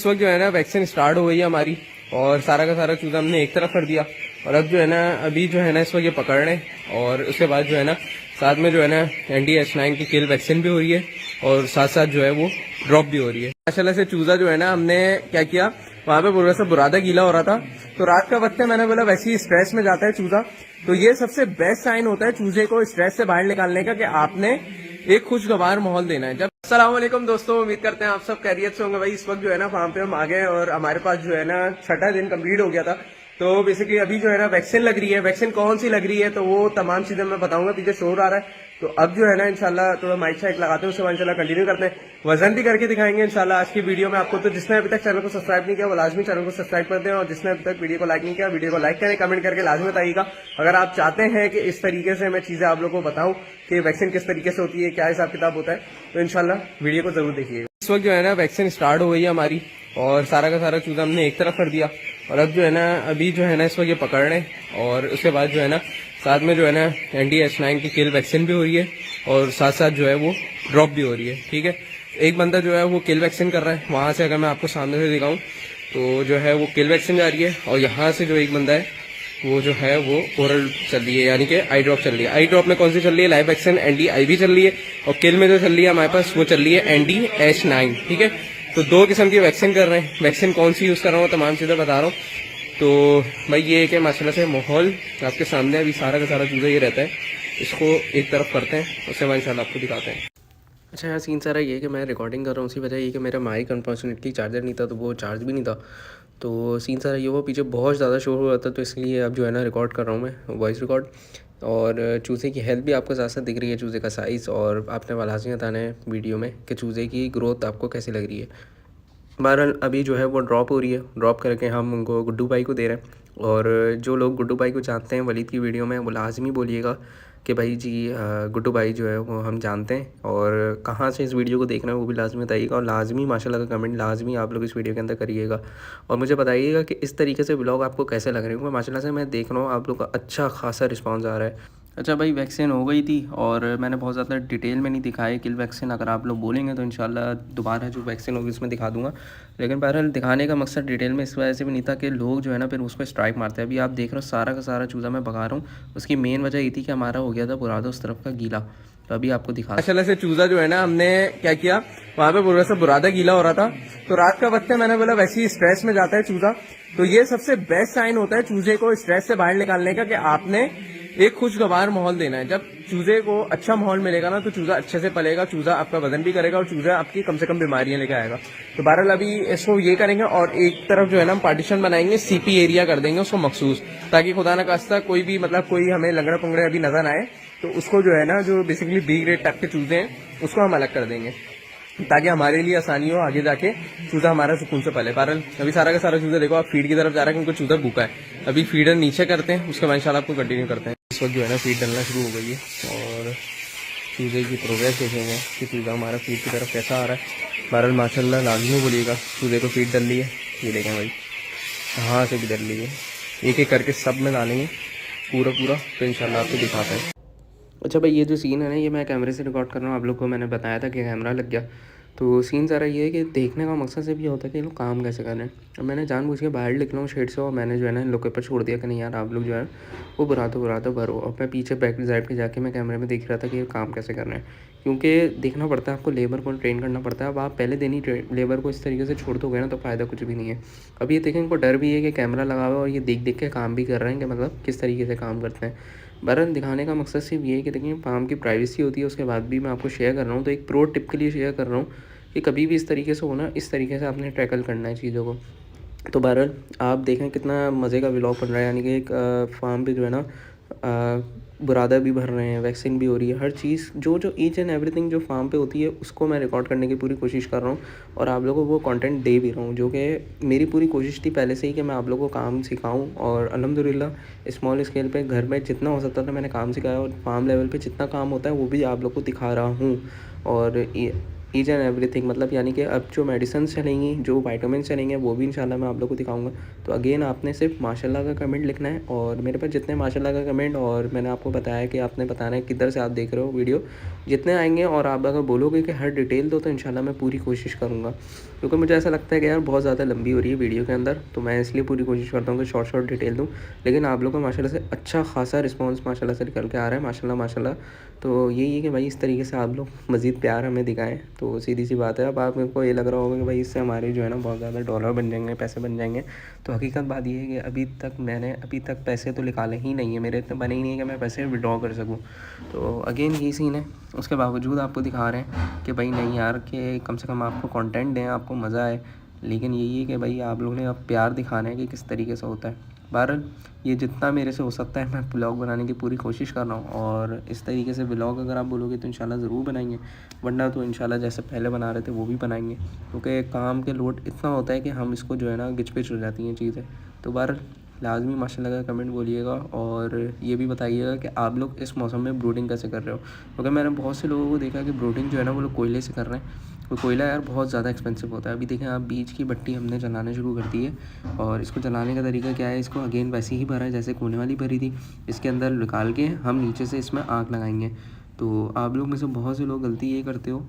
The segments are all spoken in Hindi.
इस वक्त जो है ना वैक्सीन स्टार्ट हो गई है हमारी और सारा का सारा चूजा हमने एक तरफ कर दिया। और अब जो है ना अभी जो है ना इस वक्त ये पकड़ रहे हैं और उसके बाद जो है ना साथ में जो है ना NDH9 की किल वैक्सीन भी हो रही है और साथ साथ जो है वो ड्रॉप भी हो रही है। माशाल्लाह से चूजा जो है ना हमने क्या किया, वहां पे पूरा सा बुरादा गीला हो रहा था तो रात का वक्त है, मैंने बोला वैसे ही स्ट्रेस में जाता है चूजा, तो ये सबसे बेस्ट साइन होता है चूजे को स्ट्रेस से बाहर निकालने का कि आपने एक खुशगवार माहौल देना है। जब अस्सलाम वालेकुम दोस्तों, उम्मीद करते हैं आप सब खैरियत से होंगे। भाई इस वक्त जो है ना वहां पे हम आ गए और हमारे पास जो है ना 6ठा दिन कंप्लीट हो गया था। तो बेसिकली अभी जो है ना वैक्सीन लग रही है। वैक्सीन कौन सी लग रही है तो वो तमाम चीजें मैं बताऊंगा। पीछे शोर आ रहा है तो अब जो है ना इंशाल्लाह थोड़ा माइक शाइक लगाते हैं, उसके बाद इंशाल्लाह कंटिन्यू करते हैं, वजन भी करके दिखाएंगे इंशाल्लाह आज की वीडियो में आपको। तो जिसने अभी तक चैनल को सब्सक्राइब नहीं किया वो लाजमी चैनल को सब्सक्राइब कर दें और जिसने अभी तक वीडियो को लाइक नहीं किया वीडियो को लाइक करें, कमेंट करके लाजमी बताइएगा अगर आप चाहते हैं कि इस तरीके से मैं चीजें आप लोगों को बताऊं कि वैक्सीन किस तरीके से होती है, क्या हिसाब किताब होता है, तो इंशाल्लाह वीडियो को जरूर देखिएगा। इस वक्त जो है ना वैक्सीन स्टार्ट हो गई है हमारी और सारा का सारा चूजा हमने एक तरफ कर दिया और अब जो है ना अभी जो है ना इस वक्त ये पकड़ रहे हैं और उसके बाद जो है ना साथ में जो है ना NDH9 की किल वैक्सीन भी हो रही है और साथ साथ जो है वो ड्रॉप भी हो रही है। ठीक है, एक बंदा जो है वो किल वैक्सीन कर रहा है, वहां से अगर मैं आपको सामने से दिखाऊं तो जो है वो किल वैक्सीन जा रही है और यहाँ से जो एक बंदा है वो जो है वो ओरल चल रही है, यानी कि आई ड्रॉप चल रही है। आई ड्रॉप में कौन सी चल रही है, लाइव वैक्सीन ND-IV चल रही है और किल में जो चल रही है हमारे पास वो चल रही है NDH9। ठीक है, तो दो किस्म की वैक्सीन कर रहे हैं। वैक्सीन कौन सी यूज कर रहा हूँ तमाम चीजें बता रहा हूँ। तो भाई ये है कि माशाल्लाह से माहौल आपके सामने अभी सारा का सारा चूजा ये रहता है, इसको एक तरफ करते हैं उसके बाद इंशाल्लाह आपको दिखाते हैं। अच्छा यार सीन सारा ये है कि मैं रिकॉर्डिंग कर रहा हूँ, उसी वजह ये कि मेरा माइक अनफॉर्चुनेटली चार्जर नहीं था तो वो चार्ज भी नहीं था। तो सीन सारा ये वो पीछे बहुत ज़्यादा शोर हो रहा था तो इसलिए अब जो है ना रिकॉर्ड कर रहा हूँ मैं वॉइस रिकॉर्ड। और चूज़े की हेल्थ भी आपको साथ साथ दिख रही है, चूज़े का साइज़, और आपने लाजमी बताना है वीडियो में कि चूज़े की ग्रोथ आपको कैसी लग रही है। बहरहाल अभी जो है वो ड्रॉप हो रही है, ड्रॉप करके हम उनको गुड्डू भाई को दे रहे हैं। और जो लोग गुड्डू भाई को जानते हैं वलीद की वीडियो में वो लाजमी बोलिएगा कि भाई जी गुड्डू भाई जो है वो हम जानते हैं और कहाँ से इस वीडियो को देख रहे हैं वो भी लाजमी बताइएगा और लाजमी माशाल्लाह का कमेंट लाजमी आप लोग इस वीडियो के अंदर करिएगा और मुझे बताइएगा कि इस तरीके से व्लॉग आपको कैसे लग रहे हैं। माशाल्लाह से मैं देख रहा हूँ आप लोग का अच्छा खासा रिस्पॉन्स आ रहा है। अच्छा भाई वैक्सीन हो गई थी और मैंने बहुत ज़्यादा डिटेल में नहीं दिखाया किल वैक्सीन, अगर आप लोग बोलेंगे तो इंशाल्लाह दोबारा जो वैक्सीन होगी उसमें दिखा दूंगा। लेकिन बहरहाल दिखाने का मकसद डिटेल में इस वजह से भी नहीं था कि लोग जो है ना फिर उस पर स्ट्राइक मारते हैं। अभी आप देख रहे हो सारा का सारा चूज़ा मैं भगा रहा हूँ, उसकी मेन वजह ये थी कि हमारा हो गया था बुरादा उस तरफ का गीला, तो अभी आपको दिखा। माशाल्लाह से चूजा जो है ना हमने क्या किया, वहां पे पूरा सा बुरादा गीला हो रहा था तो रात का वक्त है, मैंने बोला वैसे ही स्ट्रेस में जाता है चूजा, तो ये सबसे बेस्ट साइन होता है चूजे को स्ट्रेस से बाहर निकालने का कि आपने एक खुशगवार माहौल देना है। जब चूजे को अच्छा माहौल मिलेगा ना तो चूजा अच्छे से पलेगा, चूजा आपका वजन भी करेगा और चूजा आपकी कम से कम बीमारियां लेकर आएगा। तो बहरहाल अभी इसको ये करेंगे और एक तरफ जो है ना हम पार्टीशन बनाएंगे, CP एरिया कर देंगे उसको मखसूस, ताकि खुदा न खास्ता कोई भी मतलब कोई हमें लंगड़े पंगड़े अभी नजर आए तो उसको जो है ना जो बेसिकली B ग्रेड तक के चूजे हैं उसको हम अलग कर देंगे ताकि हमारे लिए आसानी हो आगे जाके चूजा हमारा सुकून से पले। बहरहाल अभी सारा का सारा चूजा देखो आप फीड की तरफ जा रहा है क्योंकि चूजा भूखा है। अभी फीडर नीचे करते हैं उसके बाद इंशाल्लाह आपको कंटिन्यू करते हैं। इस वक्त जो है ना फीड डलना शुरू हो गई है और चूजे की प्रोग्रेस देखेंगे कि चूजा हमारा फीड की तरफ कैसा आ रहा है। बहरहाल माशाल्लाह लाजमी बोलिएगा चूजे को फीड डल ली है, ये देखें भाई कहाँ से भी डल ली है, एक एक करके सब में डालेंगे पूरा पूरा तो इंशाल्लाह आपको दिखाते हैं। अच्छा भाई ये जो सीन है ना ये मैं कैमरे से रिकॉर्ड कर रहा हूँ, आप लोग को मैंने बताया था कि कैमरा लग गया। तो सीन सारा ये है कि देखने का मकसद सिर्फ ये होता है कि ये लोग काम कैसे कर रहे हैं। अब मैंने जानबूझ के बाहर निकला हूँ शेड से और मैंने जो है ना इन लोग के ऊपर छोड़ दिया कि नहीं यार आप लोग जो है वो बुरा भरो, और मैं पीछे बैक साइड पे जाके मैं कैमरे में देख रहा था कि ये काम कैसे कर रहे हैं, क्योंकि देखना पड़ता है आपको, लेबर को ट्रेन करना पड़ता है। अब आप पहले दिन ही लेबर को इस तरीके से छोड़ दोगे ना तो फ़ायदा कुछ भी नहीं है। अब ये देखें इनको डर भी है कि कैमरा लगा हुआ है और ये देख देख के काम भी कर रहे हैं कि मतलब किस तरीके से काम करते हैं। बहरहाल दिखाने का मकसद सिर्फ ये है कि देखिए फार्म की प्राइवेसी होती है, उसके बाद भी मैं आपको शेयर कर रहा हूँ, तो एक प्रो टिप के लिए शेयर कर रहा हूँ कि कभी भी इस तरीके से हो ना, इस तरीके से आपने टैकल करना है चीज़ों को। तो बहरहाल आप देखें कितना मज़े का व्लॉग बन रहा है, यानी कि एक फार्म पे जो है ना बुरादा भी भर रहे हैं, वैक्सीन भी हो रही है, हर चीज़ जो ईच एंड एवरीथिंग जो फार्म पे होती है उसको मैं रिकॉर्ड करने की पूरी कोशिश कर रहा हूँ और आप लोगों को वो कंटेंट दे भी रहा हूँ, जो कि मेरी पूरी कोशिश थी पहले से ही कि मैं आप लोगों को काम सिखाऊँ। और अल्हम्दुलिल्लाह स्मॉल स्केल पे घर में जितना हो सकता था मैंने काम सिखाया और फार्म लेवल पे जितना काम होता है वो भी आप लोग को दिखा रहा हूँ। और ये ईच एंड एवरीथिंग, मतलब यानी कि अब जो मेडिसिन चलेंगी, जो वाइटामिन चलेंगे, वो भी इंशाल्लाह मैं आप लोगों को दिखाऊंगा। तो अगेन आपने सिर्फ माशाल्लाह का कमेंट लिखना है, और मेरे पास जितने माशाल्लाह का कमेंट, और मैंने आपको बताया कि आपने बताना है किधर से आप देख रहे हो वीडियो, जितने आएंगे और आप अगर बोलोगे कि हर डिटेल दो, तो इंशाल्लाह मैं पूरी कोशिश करूँगा। क्योंकि मुझे ऐसा लगता है कि यार बहुत ज़्यादा लंबी हो रही है वीडियो के अंदर, तो मैं इसलिए पूरी कोशिश करता हूँ कि शॉर्ट शॉर्ट डिटेल दूँ। लेकिन आप लोगों को माशाल्लाह से अच्छा खासा रिस्पांस माशाल्लाह से निकल के आ रहा है, माशाल्लाह माशाल्लाह। तो यही है कि भाई इस तरीके से आप लोग मज़ीद प्यार हमें दिखाएं, तो सीधी सी बात है। अब आप मेरे को ये लग रहा होगा कि भाई इससे हमारे जो है ना बहुत ज़्यादा डॉलर बन जाएंगे, पैसे बन जाएंगे। तो हकीकत बात ये है कि अभी तक पैसे तो निकाले ही नहीं है मेरे, इतने बने ही नहीं है कि मैं पैसे विड्रॉ कर सकूँ। तो अगेन यही सीन है। उसके बावजूद आपको दिखा रहे हैं कि भाई नहीं यार, कि कम से कम आपको कंटेंट दें, आपको मज़ा आए। लेकिन यही है कि भाई आप लोगों ने अब प्यार दिखाना है कि किस तरीके से होता है। बहरहाल ये जितना मेरे से हो सकता है मैं ब्लॉग बनाने की पूरी कोशिश कर रहा हूँ, और इस तरीके से ब्लॉग अगर आप बोलोगे तो इंशाल्लाह ज़रूर बनाएंगे, वरना तो इंशाल्लाह जैसे पहले बना रहे थे वो भी बनाएंगे। क्योंकि काम के लोड इतना होता है कि हम इसको जो है ना गिच पिच हो जाती हैं चीज़ें। तो बहरहाल लाजमी माशाल्लाह का कमेंट बोलिएगा, और ये भी बताइएगा कि आप लोग इस मौसम में ब्रूडिंग कैसे कर रहे हो। क्योंकि मैंने बहुत से लोगों को देखा कि ब्रूडिंग जो है ना वो लोग कोयले से कर रहे हैं। तो कोयला यार बहुत ज़्यादा एक्सपेंसिव होता है। अभी देखें आप, बीज की भट्टी हमने जलाना शुरू कर दी है, और इसको जलाने का तरीका क्या है, इसको अगेन वैसे ही भरा है जैसे कोने वाली भरी थी। इसके अंदर निकाल के हम नीचे से इसमें आग लगाएंगे। तो आप लोग में से बहुत से लोग गलती ये करते हो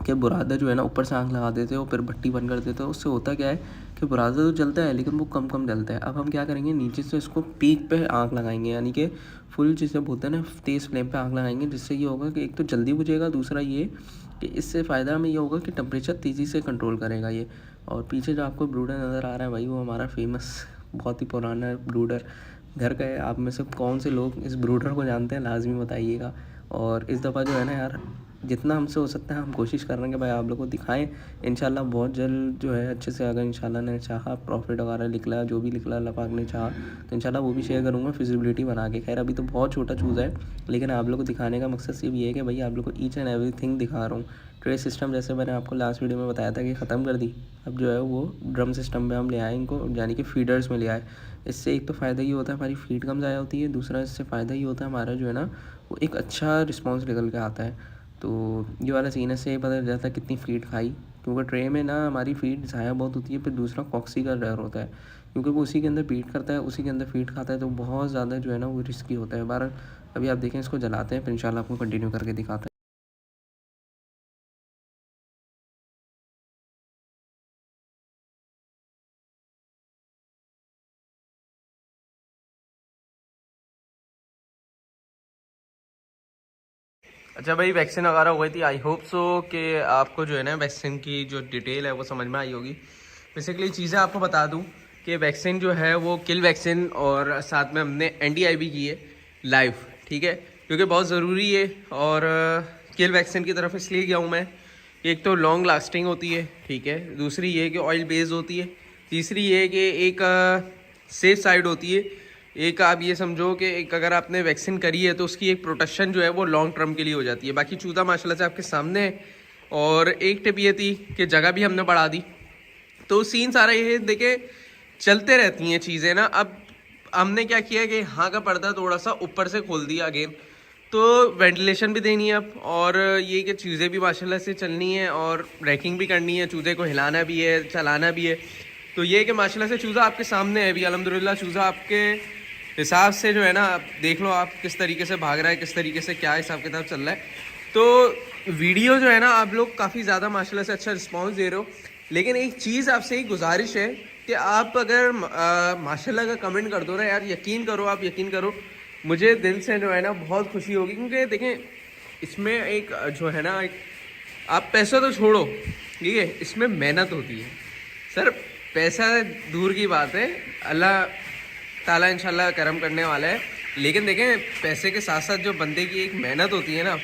कि बुरादा जो है ना ऊपर से आग लगा देते हो, फिर भट्टी बंद कर देते हो। उससे होता क्या है कि बुरादा तो जलता है लेकिन वो कम कम जलता है। अब हम क्या करेंगे, नीचे से इसको पीक पे आग लगाएंगे, यानी कि फुल जिसे बोलते हैं ना तेज़ फ्लेम पे आग लगाएंगे। जिससे ये होगा कि एक तो जल्दी बुझेगा, दूसरा ये कि इससे फ़ायदा हमें ये होगा कि टेम्परेचर तेज़ी से कंट्रोल करेगा ये। और पीछे जो आपको ब्रूडर नज़र आ रहा है भाई, वो हमारा फेमस बहुत ही पुराना ब्रूडर घर का है। आप में से कौन से लोग इस ब्रूडर को जानते हैं, लाजमी बताइएगा। और इस दफ़ा जो है ना यार, जितना हमसे हो सकता है हम कोशिश कर रहे हैं कि भाई आप लोगों को दिखाएं। इंशाल्लाह बहुत जल्द जो है अच्छे से, अगर इंशाल्लाह ने चाहा, प्रॉफिट वगैरह निकला, जो भी निकला अल्लाह पाक ने चाहा, तो इंशाल्लाह वो भी शेयर करूँगा फिजिबिलिटी बना के। खैर अभी तो बहुत छोटा चूज़ा है, लेकिन आप लोग को दिखाने का मकसद सिर्फ ये है कि भाई आप लोग को ईच एंड एवरीथिंग दिखा रहा हूँ। ट्रे सिस्टम जैसे मैंने आपको लास्ट वीडियो में बताया था कि ख़त्म कर दी, अब जो है वो ड्रम सिस्टम में हम ले आए इनको, यानी कि फीडर्स में ले आए। इससे एक तो फ़ायदा ये होता है हमारी फीड कम ज़ाया होती है, दूसरा इससे फ़ायदा ये होता है हमारा जो है ना वो एक अच्छा रिस्पॉन्स निकल के आता है। तो ये वाला सीन से पता चल जाता है कितनी फ़ीड खाई, क्योंकि ट्रे में ना हमारी फ़ीड ज़ाया बहुत होती है। फिर दूसरा कॉक्सी का डर होता है, क्योंकि वो उसी के अंदर फीड करता है, उसी के अंदर फीड खाता है, तो बहुत ज़्यादा जो है ना वो रिस्की होता है। बहरहाल अभी आप देखें, इसको जलाते हैं, फिर इंशाल्लाह आपको कंटिन्यू करके दिखाते हैं। अच्छा भाई, वैक्सीन वगैरह हुई थी, आई होप सो कि आपको जो है ना वैक्सीन की जो डिटेल है वो समझ में आई होगी। बेसिकली चीज़ें आपको बता दूं कि वैक्सीन जो है वो किल वैक्सीन, और साथ में हमने NDI भी की है लाइव, ठीक है, क्योंकि बहुत ज़रूरी है। और किल वैक्सीन की तरफ इसलिए गया हूँ मैं, एक तो लॉन्ग लास्टिंग होती है, ठीक है, दूसरी ये कि ऑयल बेस्ड होती है, तीसरी ये कि एक सेफ साइड होती है। एक आप ये समझो कि एक अगर आपने वैक्सीन करी है तो उसकी एक प्रोटेक्शन जो है वो लॉन्ग टर्म के लिए हो जाती है। बाकी चूज़ा माशाल्लाह से आपके सामने है। और एक टिप ये थी कि जगह भी हमने बढ़ा दी, तो सीन सारा ये देखे चलते रहती हैं चीज़ें ना। अब हमने क्या किया कि यहाँ का पर्दा थोड़ा सा ऊपर से खोल दिया अगेन, तो वेंटिलेशन भी देनी है अब, और ये कि चीज़ें भी माशाल्लाह से चलनी है, और रैकिंग भी करनी है, चूज़े को हिलाना भी है, चलाना भी है। तो ये कि माशाल्लाह से चूज़ा आपके सामने है अभी, अल्हम्दुलिल्लाह चूज़ा आपके हिसाब से जो है ना, आप देख लो आप किस तरीके से भाग रहा है, किस तरीके से क्या हिसाब किताब चल रहा है। तो वीडियो जो है ना, आप लोग काफ़ी ज़्यादा माशाल्लाह से अच्छा रिस्पॉन्स दे रहे हो। लेकिन एक चीज़ आपसे ही गुजारिश है कि आप अगर माशाल्लाह का कमेंट कर दो ना यार, यकीन करो, आप यकीन करो, मुझे दिल से जो है ना बहुत खुशी होगी। क्योंकि देखें इसमें एक जो है ना, एक आप पैसा तो छोड़ो, ठीक है, इसमें मेहनत होती है सर। पैसा दूर की बात है, अल्लाह ताला इंशाल्लाह करम करने वाला है। लेकिन देखें पैसे के साथ साथ जो बंदे की एक मेहनत होती है ना,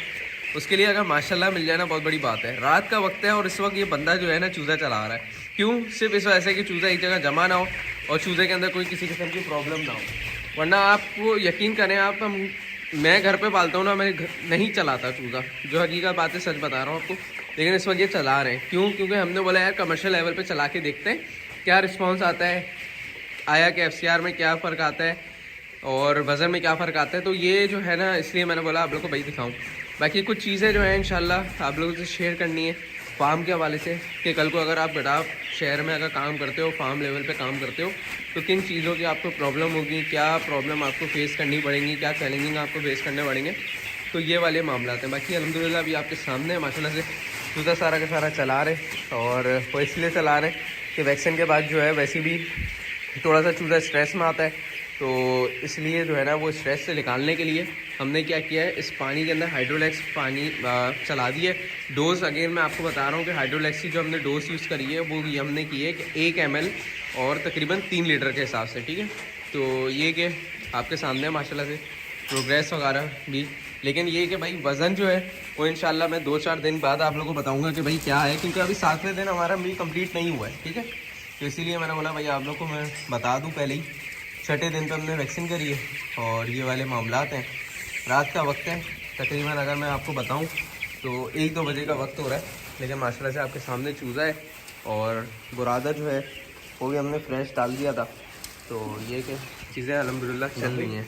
उसके लिए अगर माशाल्लाह मिल जाए ना, बहुत बड़ी बात है। रात का वक्त है और इस वक्त ये बंदा जो है ना चूज़ा चला रहा है। क्यों? सिर्फ इस वजह से कि चूज़ा एक जगह जमा ना हो और चूज़े के अंदर कोई किसी किस्म की प्रॉब्लम ना हो। वरना आपको यकीन करें, मैं घर पे पालता हूँ ना, मैं नहीं चलाता चूज़ा, जो हकीकत बात है, सच बता रहा हूँ आपको। लेकिन इस वक्त ये चला रहे हैं। क्यों? क्योंकि हमने बोला यार कमर्शियल लेवल पर चला के देखते हैं क्या रिस्पॉन्स आता है, आया कि FCR में क्या फ़र्क आता है और वज़न में क्या फ़र्क आता है। तो ये जो है ना, इसलिए मैंने बोला आप लोग को भाई दिखाऊं। बाकी कुछ चीज़ें जो हैं इंशाल्लाह आप लोगों से शेयर करनी है, फार्म के हवाले से कि कल को अगर आप बेटा शहर में अगर काम करते हो, फार्म लेवल पे काम करते हो, तो किन चीज़ों की आपको प्रॉब्लम होगी, क्या प्रॉब्लम आपको फेस करनी पड़ेंगी, क्या चैलेंजिंग आपको फेस करने पड़ेंगे, तो ये वाले मामला हैं। बाकी अल्हम्दुलिल्लाह अभी आपके सामने माशाल्लाह से चूज़ा सारा का सारा चला रहे, और वो इसलिए चला रहे कि वैक्सीन के बाद जो है वैसे भी थोड़ा सा चूज़ा स्ट्रेस में आता है, तो इसलिए जो है ना वो स्ट्रेस से निकालने के लिए हमने क्या किया है, इस पानी के अंदर हाइड्रोलैक्स पानी चला दिए। डोज़ अगेन मैं आपको बता रहा हूँ कि हाइड्रोलैक्स की जो हमने डोज़ यूज़ करी है वो ये हमने की है कि 1 ml और तकरीबन 3 लीटर के हिसाब से, ठीक है। तो ये कि आपके सामने माशाल्लाह से प्रोग्रेस वगैरह भी, लेकिन ये कि भाई वज़न जो है वो इंशाल्लाह मैं 2-4 दिन बाद आप लोगों को बताऊँगा कि भाई क्या है, क्योंकि अभी 7वें दिन हमारा मील कंप्लीट नहीं हुआ है, ठीक है। तो इसीलिए मैंने बोला भाई आप लोग को मैं बता दूँ पहले ही। 6ठे दिन तो हमने वैक्सीन करी है, और ये वाले मामलात हैं। रात का वक्त है तकरीबन, अगर मैं आपको बताऊं तो 1-2 बजे का वक्त हो रहा है, लेकिन माशाल्लाह से आपके सामने चूज़ा है, और बुरादा जो है वो भी हमने फ्रेश डाल दिया था। तो ये कि चीज़ें अल्हम्दुलिल्लाह चल रही हैं।